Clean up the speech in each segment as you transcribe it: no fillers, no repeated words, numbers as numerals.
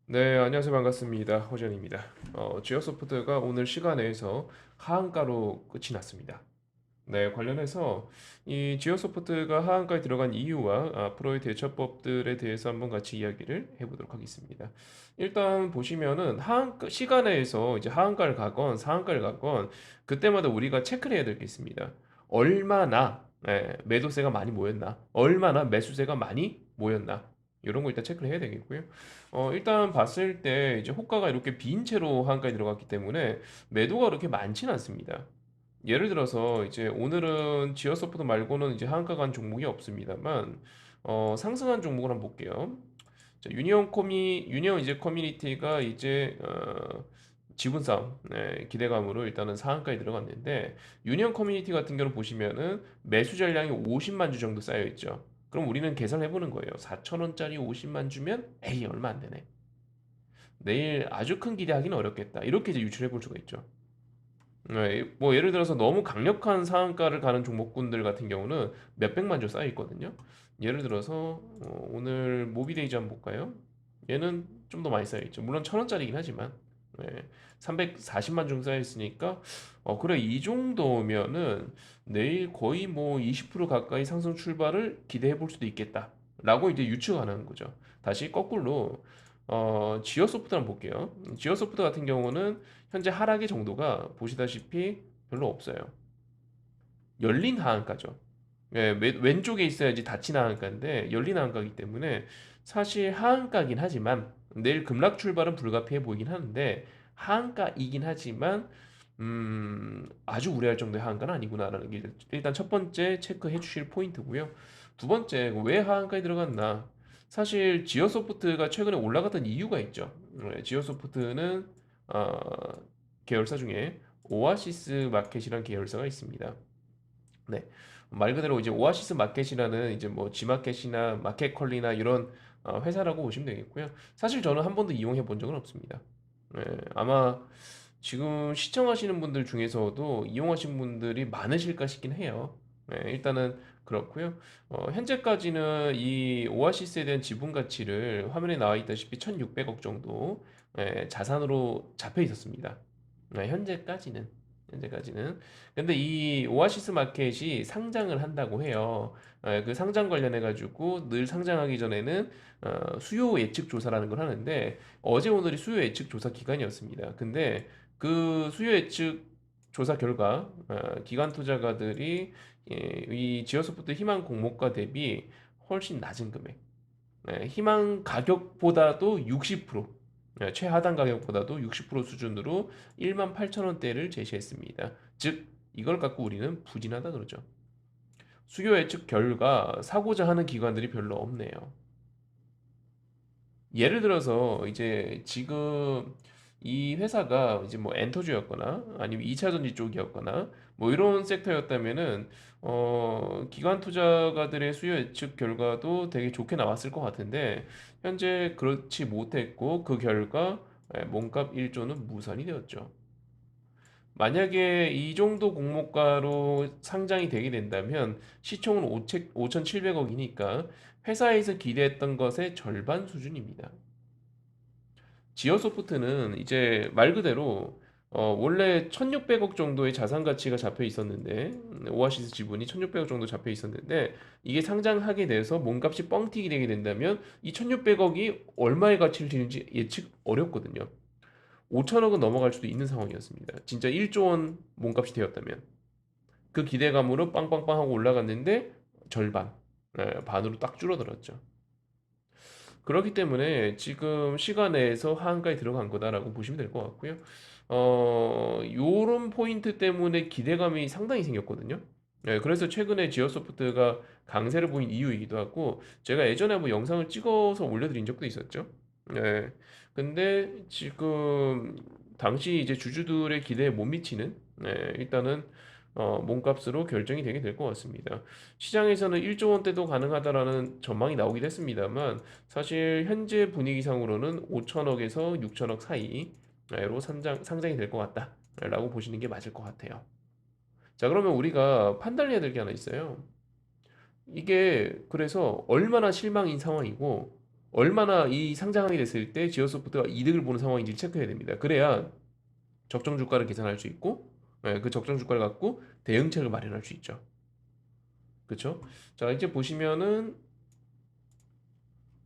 네, 안녕하세요. 반갑습니다. 호전입니다. 지어소프트가 오늘 시간에서 하한가로 끝이 났습니다. 네, 관련해서 이 지어소프트가 하한가에 들어간 이유와 앞으로의 대처법들에 대해서 한번 같이 이야기를 해보도록 하겠습니다. 일단 보시면은 하한가 시간에서 이제 하한가를 가건 상한가를 가건 그때마다 우리가 체크를 해야 될 게 있습니다. 얼마나 매도세가 많이 모였나, 얼마나 매수세가 많이 모였나. 이런 거 일단 체크를 해야 되겠고요. 일단 봤을 때 이제 호가가 이렇게 빈 채로 하한가에 들어갔기 때문에 매도가 그렇게 많지는 않습니다. 예를 들어서 이제 오늘은 지어소프트 말고는 이제 하한가 간 종목이 없습니다만 상승한 종목을 한번 볼게요. 자, 유니온 이제 커뮤니티가 이제 지분 싸움 기대감으로 일단은 상한가에 들어갔는데 유니온 커뮤니티 같은 경우는 보시면은 매수 전량이 50만 주 정도 쌓여 있죠. 그럼 우리는 계산해 보는 거예요. 4천 원짜리 50만 주면 에이 얼마 안 되네. 내일 아주 큰 기대하기는 어렵겠다. 이렇게 이제 유출해 볼 수가 있죠. 뭐 예를 들어서 너무 강력한 상한가를 가는 종목군들 같은 경우는 몇백만 주 쌓여 있거든요. 예를 들어서 오늘 모비데이즈 한번 볼까요? 얘는 좀 더 많이 쌓여 있죠. 물론 천 원짜리긴 하지만 340만 주 쌓여 있으니까 그래 이 정도면은 내일 거의 뭐 20% 가까이 상승 출발을 기대해 볼 수도 있겠다라고 이제 유추하는 거죠. 다시 거꾸로 지어소프트 한번 볼게요. 지어소프트 같은 경우는 현재 하락의 정도가 보시다시피 별로 없어요. 열린 하한가죠. 왼쪽에 있어야지 닫힌 하한가인데 열린 하한가이기 때문에 사실 하한가긴 하지만 내일 급락 출발은 불가피해 보이긴 하는데 하한가이긴 하지만 아주 우려할 정도의 하한가는 아니구나라는 게 일단 첫 번째 체크해 주실 포인트고요. 두 번째 왜 하한가에 들어갔나? 사실 지어소프트가 최근에 올라갔던 이유가 있죠. 지어소프트는 어, 계열사 중에 오아시스 마켓이라는 계열사가 있습니다. 네. 말 그대로 이제 오아시스 마켓이라는 이제 뭐 지마켓이나 마켓컬리나 이런 회사라고 보시면 되겠고요. 사실 저는 한 번도 이용해 본 적은 없습니다. 아마 지금 시청하시는 분들 중에서도 이용하신 분들이 많으실까 싶긴 해요. 일단은 그렇고요. 현재까지는 이 오아시스에 대한 지분 가치를 화면에 나와 있다시피 1,600억 정도 자산으로 잡혀 있었습니다. 현재까지는. 현재까지는. 근데 이 오아시스 마켓이 상장을 한다고 해요. 그 상장 관련해 가지고 늘 상장하기 전에는 수요 예측 조사라는 걸 하는데 어제 오늘이 수요 예측 조사 기간이었습니다. 근데 그 수요 예측 조사 결과 기관 투자가들이 이 지어소프트 희망 공모가 대비 훨씬 낮은 금액, 희망 가격보다도 60%, 최하단 가격보다도 60% 수준으로 1만 8천 원대를 제시했습니다. 즉 이걸 갖고 우리는 부진하다 그러죠. 수요 예측 결과 사고자 하는 기관들이 별로 없네요. 예를 들어서 이제 지금 이 회사가 이제 뭐 엔터주였거나 아니면 2차 전지 쪽이었거나 뭐 이런 섹터였다면은 기관 투자가들의 수요 예측 결과도 되게 좋게 나왔을 것 같은데 현재 그렇지 못했고 그 결과 몸값 1조는 무산이 되었죠. 만약에 이 정도 공모가로 상장이 되게 된다면 시총은 5,700억이니까 회사에서 기대했던 것의 절반 수준입니다. 지어소프트는 이제 말 그대로 원래 1,600억 정도의 자산 가치가 잡혀 있었는데 오아시스 지분이 1,600억 정도 잡혀 있었는데 이게 상장하게 돼서 몸값이 뻥튀기 되게 된다면 이 1,600억이 얼마의 가치를 지는지 예측 어렵거든요. 5천억은 넘어갈 수도 있는 상황이었습니다. 진짜 1조 원 몸값이 되었다면 그 기대감으로 빵빵빵 하고 올라갔는데 절반, 반으로 딱 줄어들었죠. 그렇기 때문에 지금 시간에서 하한가에 들어간 거다라고 보시면 될 것 같고요. 요런 포인트 때문에 기대감이 상당히 생겼거든요. 그래서 최근에 지어소프트가 강세를 보인 이유이기도 하고, 제가 예전에 한번 영상을 찍어서 올려드린 적도 있었죠. 네. 근데 지금 당시 이제 주주들의 기대에 못 미치는, 일단은 몸값으로 결정이 되게 될 것 같습니다. 시장에서는 1조 원대도 가능하다라는 전망이 나오긴 했습니다만 사실 현재 분위기상으로는 5천억에서 6천억 사이로 상장이 될 것 같다라고 보시는 게 맞을 것 같아요. 자, 그러면 우리가 판단해야 될 게 하나 있어요. 이게 그래서 얼마나 실망인 상황이고 얼마나 이 상장하게 됐을 때 지오소프트가 이득을 보는 상황인지 체크해야 됩니다. 그래야 적정 주가를 계산할 수 있고, 그 적정 주가를 갖고 대응책을 마련할 수 있죠. 그렇죠? 자, 이제 보시면은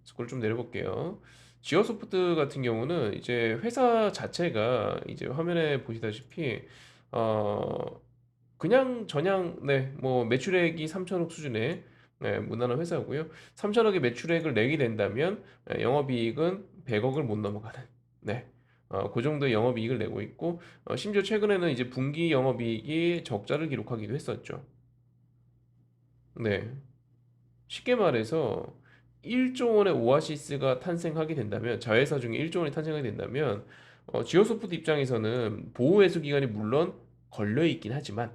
스크롤 좀 내려볼게요. 지오소프트 같은 경우는 이제 회사 자체가 이제 화면에 보시다시피 어 그냥 저냥 뭐 매출액이 3천억 수준의 무난한 회사고요. 3천억의 매출액을 내게 된다면 영업이익은 100억을 못 넘어가는 그 정도의 영업이익을 내고 있고 심지어 최근에는 이제 분기 영업이익이 적자를 기록하기도 했었죠. 네. 쉽게 말해서 1조 원의 오아시스가 탄생하게 된다면 자회사 중에 1조 원이 탄생하게 된다면 지오소프트 입장에서는 보호 매수 기간이 물론 걸려 있긴 하지만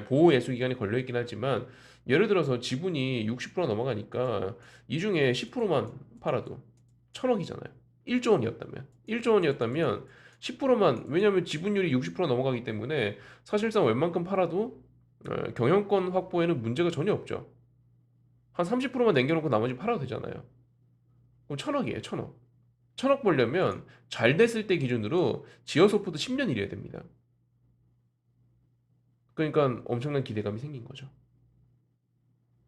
보호 매수 기간이 걸려 있긴 하지만 예를 들어서 지분이 60% 넘어가니까 이 중에 10%만 팔아도 1,000억이잖아요. 1조 원이었다면 1조 원이었다면 10%만 왜냐하면 지분율이 60% 넘어가기 때문에 사실상 웬만큼 팔아도 경영권 확보에는 문제가 전혀 없죠. 한 30%만 남겨놓고 나머지 팔아도 되잖아요. 그럼 1,000억이에요, 1,000억. 1,000억 벌려면 잘 됐을 때 기준으로 지어소프트 10년 일해야 됩니다. 그러니까 엄청난 기대감이 생긴 거죠.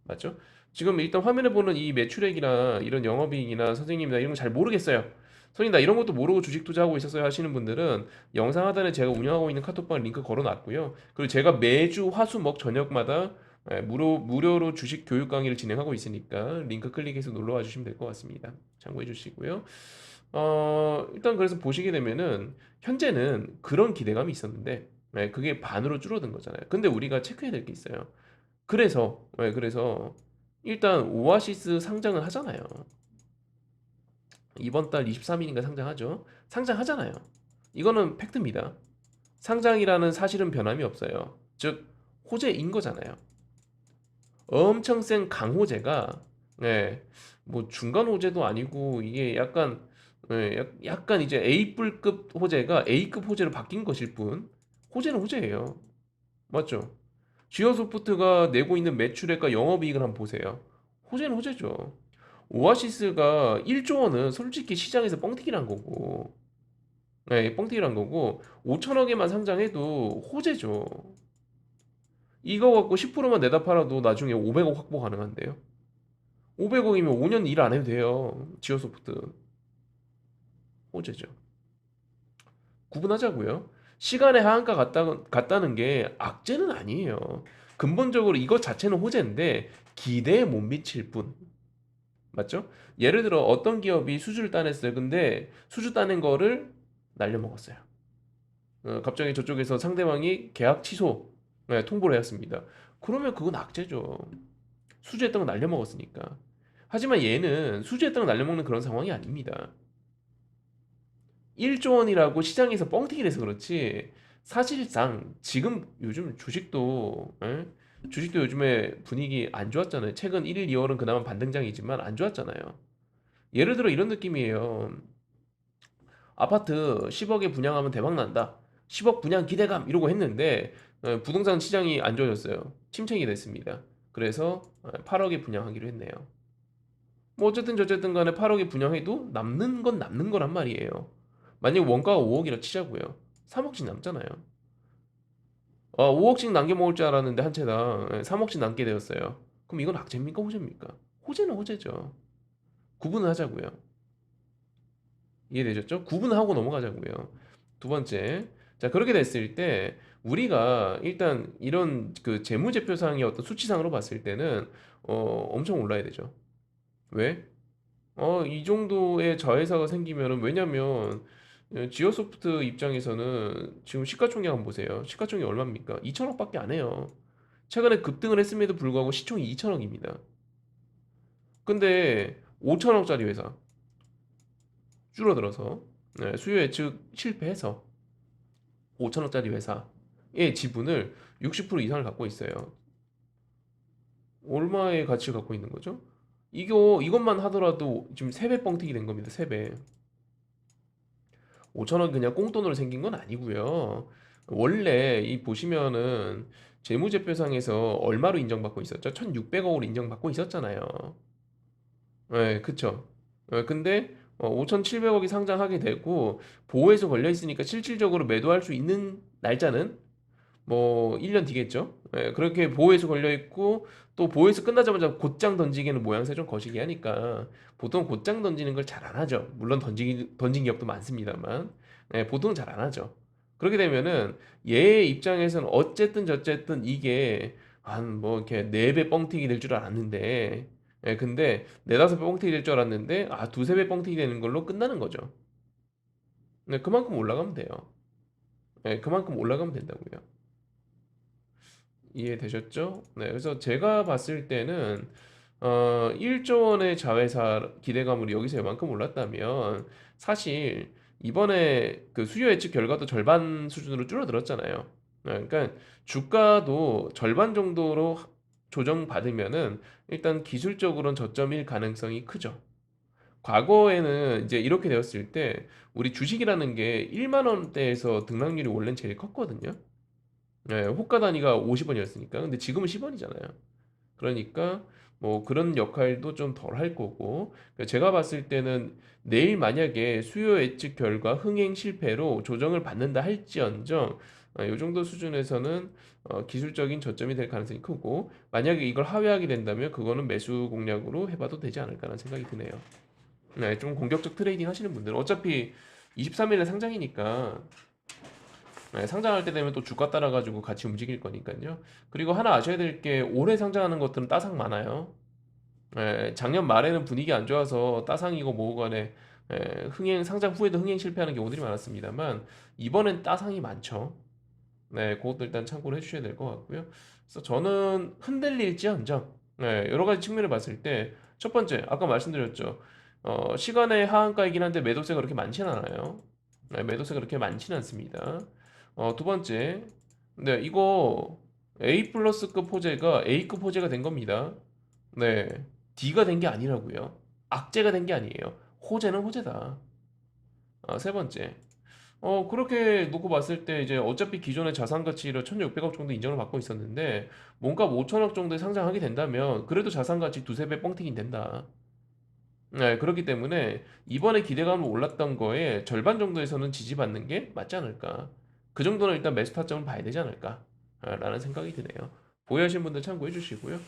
맞죠? 지금 일단 화면에 보는 이 매출액이나 이런 영업이익이나 선생님이나 이런 거 잘 모르겠어요. 선생님 나 이런 것도 모르고 주식 투자하고 있었어요 하시는 분들은 영상 하단에 제가 운영하고 있는 카톡방 링크 걸어놨고요. 그리고 제가 매주 화수목 저녁마다 무료로 주식 교육 강의를 진행하고 있으니까 링크 클릭해서 놀러 와 주시면 될 것 같습니다. 참고해 주시고요. 일단 그래서 보시게 되면은 현재는 그런 기대감이 있었는데 그게 반으로 줄어든 거잖아요. 근데 우리가 체크해야 될 게 있어요. 그래서 일단 오아시스 상장을 하잖아요. 이번 달 23일인가 상장하죠. 상장하잖아요. 이거는 팩트입니다. 상장이라는 사실은 변함이 없어요. 즉 호재인 거잖아요. 엄청 센 강호재가 뭐 중간 호재도 아니고 이게 약간 이제 A뿔급 호재가 A급 호재로 바뀐 것일 뿐 호재는 호재예요. 맞죠? 지어소프트가 내고 있는 매출액과 영업이익을 한번 보세요. 호재는 호재죠. 오아시스가 1조 원은 솔직히 시장에서 뻥튀기란 거고, 뻥튀기란 거고, 5천억에만 상장해도 호재죠. 이거 갖고 10%만 내다 팔아도 나중에 500억 확보 가능한데요. 500억이면 5년 일 안 해도 돼요. 지어소프트. 호재죠. 구분하자고요. 시간의 하한가 같다는 게 악재는 아니에요. 근본적으로 이것 자체는 호재인데 기대에 못 미칠 뿐. 맞죠? 예를 들어 어떤 기업이 수주를 따냈어요. 근데 수주 따낸 거를 날려먹었어요. 갑자기 저쪽에서 상대방이 계약 취소 통보를 해왔습니다. 그러면 그건 악재죠. 수주했던 거 날려먹었으니까. 하지만 얘는 수주했던 거 날려먹는 그런 상황이 아닙니다. 1조 원이라고 시장에서 뻥튀기를 해서 그렇지 사실상 지금 요즘 주식도 요즘에 분위기 안 좋았잖아요. 최근 1일, 2월은 그나마 반등장이지만 안 좋았잖아요. 예를 들어 이런 느낌이에요. 아파트 10억에 분양하면 대박 난다. 10억 분양 기대감 이러고 했는데 부동산 시장이 안 좋아졌어요. 침체기 됐습니다. 그래서 8억에 분양하기로 했네요. 뭐 어쨌든 저쨌든 간에 8억에 분양해도 남는 건 남는 거란 말이에요. 만약 원가가 5억이라 치자고요. 3억씩 남잖아요. 5억씩 남겨 먹을 줄 알았는데 한 채당 3억씩 남게 되었어요. 그럼 이건 악재입니까 호재입니까? 호재는 호재죠. 구분을 하자고요. 이해되셨죠? 구분하고 넘어가자고요. 두 번째, 자 그렇게 됐을 때 우리가 일단 이런 그 재무제표상의 어떤 수치상으로 봤을 때는 엄청 올라야 되죠. 왜? 이 정도의 저해사가 생기면은 왜냐면 지오소프트 입장에서는 지금 시가총액 한번 보세요. 시가총액 얼마입니까? 2천억밖에 안 해요. 최근에 급등을 했음에도 불구하고 시총이 2천억입니다. 근데 5천억짜리 회사 줄어들어서 수요 예측 실패해서 5천억짜리 회사의 지분을 60% 이상을 갖고 있어요. 얼마의 가치를 갖고 있는 거죠? 이것만 하더라도 지금 3배 뻥튀기 된 겁니다. 3배. 5천억 그냥 꽁돈으로 생긴 건 아니고요. 원래 이 보시면은 재무제표상에서 얼마로 인정받고 있었죠? 1,600억으로 인정받고 있었잖아요. 네, 그쵸. 근데 5,700억이 상장하게 되고 보호에서 걸려 있으니까 실질적으로 매도할 수 있는 날짜는 뭐 1년 뒤겠죠. 그렇게 보호에서 걸려 있고 또 보호에서 끝나자마자 곧장 던지기는 모양새 좀 거시기 하니까 보통 곧장 던지는 걸 잘 안 하죠. 물론 던진 기업도 많습니다만 보통 잘 안 하죠. 그렇게 되면은 얘 입장에서는 어쨌든 저쨌든 이게 한 뭐 이렇게 4배 뻥튀기 될 줄 알았는데 근데 4-5배 뻥튀기 될 줄 알았는데 두세 배 뻥튀기 되는 걸로 끝나는 거죠. 그만큼 올라가면 돼요. 그만큼 올라가면 된다고요. 이해되셨죠? 네, 그래서 제가 봤을 때는 1조 원의 자회사 기대감으로 여기서 이만큼 올랐다면 사실 이번에 그 수요 예측 결과도 절반 수준으로 줄어들었잖아요. 그러니까 주가도 절반 정도로 조정받으면은 일단 기술적으로는 저점일 가능성이 크죠. 과거에는 이제 이렇게 되었을 때 우리 주식이라는 게 1만 원대에서 등락률이 원래는 제일 컸거든요. 호가 단위가 50원이었으니까. 근데 지금은 10원이잖아요. 그러니까 뭐 그런 역할도 좀 덜 할 거고. 그러니까 제가 봤을 때는 내일 만약에 수요 예측 결과 흥행 실패로 조정을 받는다 할지언정 이 정도 수준에서는 기술적인 저점이 될 가능성이 크고 만약에 이걸 하회하게 된다면 그거는 매수 공략으로 해봐도 되지 않을까라는 생각이 드네요. 네, 좀 공격적 트레이딩 하시는 분들은 어차피 23일에 상장이니까 상장할 때 되면 또 주가 따라가지고 같이 움직일 거니까요. 그리고 하나 아셔야 될 게 올해 상장하는 것들은 따상 많아요. 작년 말에는 분위기 안 좋아서 따상이고 뭐고 간에 흥행 상장 후에도 흥행 실패하는 경우들이 많았습니다만 이번엔 따상이 많죠. 네, 그것도 일단 참고를 해주셔야 될 것 같고요. 그래서 저는 흔들릴지언정 여러 가지 측면을 봤을 때 첫 번째 아까 말씀드렸죠. 시간의 하한가이긴 한데 매도세가 그렇게 많지는 않아요. 매도세가 그렇게 많지는 않습니다. 두 번째, 네, 이거 A 플러스급 호재가 A급 호재가 된 겁니다. 네, D가 된 게 아니라고요. 악재가 된 게 아니에요. 호재는 호재다. 세 번째, 그렇게 놓고 봤을 때 이제 어차피 기존의 자산 가치를 1,600억 정도 인정을 받고 있었는데 몸값 5천억 정도에 상장하게 된다면 그래도 자산 가치 두세 배 뻥튀기 된다. 네, 그렇기 때문에 이번에 기대감을 올랐던 거에 절반 정도에서는 지지받는 게 맞지 않을까. 그 정도는 일단 매수 타점을 봐야 되지 않을까. 라는 생각이 드네요. 보유하신 분들 참고해 주시고요.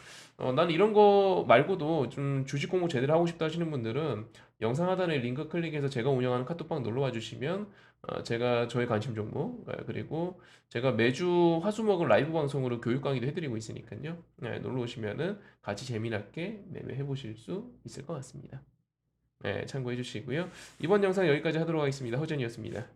난 이런 거 말고도 좀 주식 공부 제대로 하고 싶다 하시는 분들은 영상 하단에 링크 클릭해서 제가 운영하는 카톡방 놀러 와 주시면 제가 저의 관심 종목 그리고 제가 매주 화수목을 라이브 방송으로 교육 강의도 해드리고 있으니까요. 네, 놀러 오시면은 같이 재미나게 매매해 보실 수 있을 것 같습니다. 네, 참고해 주시고요. 이번 영상 여기까지 하도록 하겠습니다. 허전이었습니다.